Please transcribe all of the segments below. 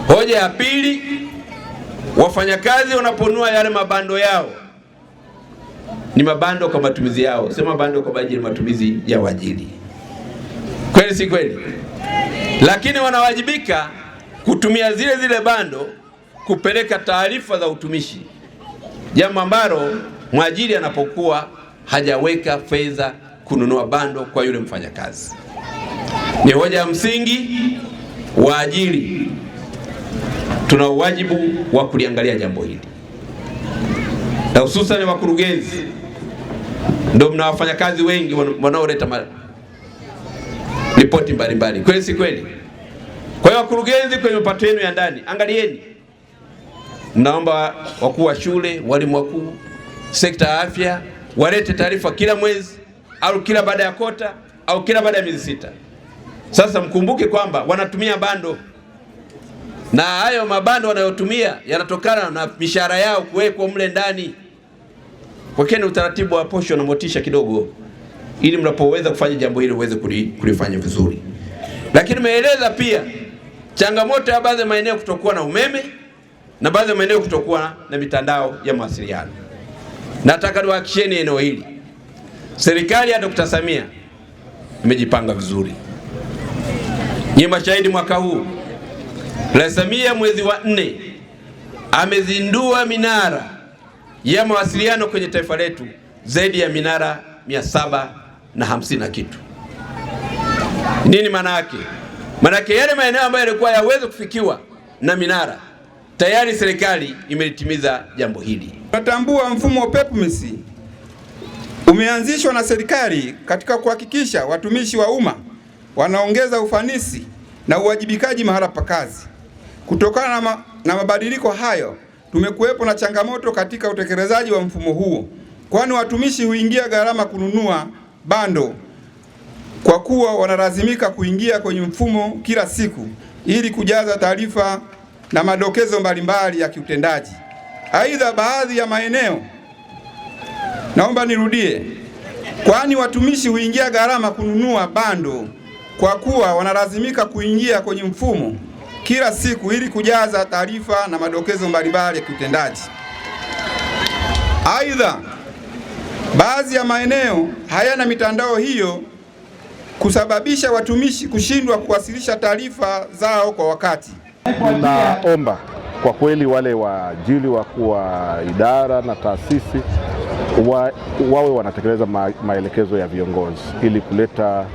Hoja ya pili, wafanyakazi wanaponunua yale mabando yao ni mabando kwa matumizi yao, sio mabando kwa ajili ya matumizi ya waajiri. Kweli si kweli? Lakini wanawajibika kutumia zile bando kupeleka taarifa za utumishi, jambo ambalo mwajiri anapokuwa hajaweka fedha kununua bando kwa yule mfanyakazi. Ni hoja ya msingi. Waajiri tuna wajibu wa kuliangalia jambo hili, na hususan wakurugenzi ndio mna wafanyakazi wengi wanaoleta ripoti mbalimbali. Kweli si kweli? Kwa hiyo wakurugenzi, kwenye mapato yenu ya ndani angalieni. Naomba wakuu wa shule, walimu wakuu, sekta ya afya walete taarifa kila mwezi au kila baada ya kota au kila baada ya miezi sita. Sasa mkumbuke kwamba wanatumia bando, na hayo mabando wanayotumia yanatokana na mishahara yao kuwekwa mle ndani. Kwekeni utaratibu wa posho na motisha kidogo, ili mnapoweza kufanya jambo hili uweze kulifanya vizuri. Lakini meeleza pia changamoto ya baadhi ya maeneo kutokuwa na umeme na baadhi ya maeneo kutokuwa na mitandao ya mawasiliano. Nataka niwahakikisheni eneo hili serikali ya Dr. Samia imejipanga vizuri. Nyinyi mashahidi, mwaka huu Rais Samia mwezi wa 4 amezindua minara ya mawasiliano kwenye taifa letu zaidi ya minara 750 na kitu. Nini maana yake? Maana yake yale maeneo ambayo yalikuwa yaweze kufikiwa na minara, tayari serikali imelitimiza jambo hili. Tunatambua mfumo wa PEPMIS umeanzishwa na serikali katika kuhakikisha watumishi wa umma wanaongeza ufanisi na uwajibikaji mahala pa kazi. Kutokana na mabadiliko hayo, tumekuwepo na changamoto katika utekelezaji wa mfumo huo, kwani watumishi huingia gharama kununua bando kwa kuwa wanalazimika kuingia kwenye mfumo kila siku ili kujaza taarifa na madokezo mbalimbali ya kiutendaji. Aidha, baadhi ya maeneo, naomba nirudie, kwani watumishi huingia gharama kununua bando kwa kuwa wanalazimika kuingia kwenye mfumo kila siku ili kujaza taarifa na madokezo mbalimbali ya kiutendaji. Aidha, baadhi ya maeneo hayana mitandao hiyo kusababisha watumishi kushindwa kuwasilisha taarifa zao kwa wakati. Naomba kwa kweli wale waajiri, wakuu wa idara na taasisi wawe wanatekeleza maelekezo ya viongozi ili kuleta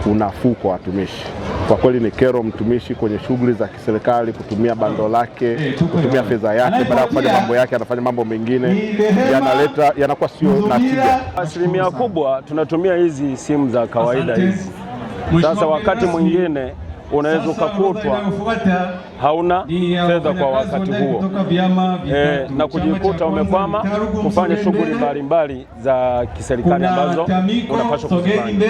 unafuu kwa watumishi. Kwa kweli ni kero mtumishi kwenye shughuli za kiserikali kutumia bando lake, kutumia fedha yake, baada ya kufanya mambo yake anafanya mambo mengine, yanakuwa sio na tija. Asilimia kubwa tunatumia hizi simu za kawaida hizi. Sasa wakati mwingine unaweza ukakutwa hauna fedha kwa wakati huo, na kujikuta umekwama kufanya shughuli mbalimbali za kiserikali ambazo unapaswa kufanya.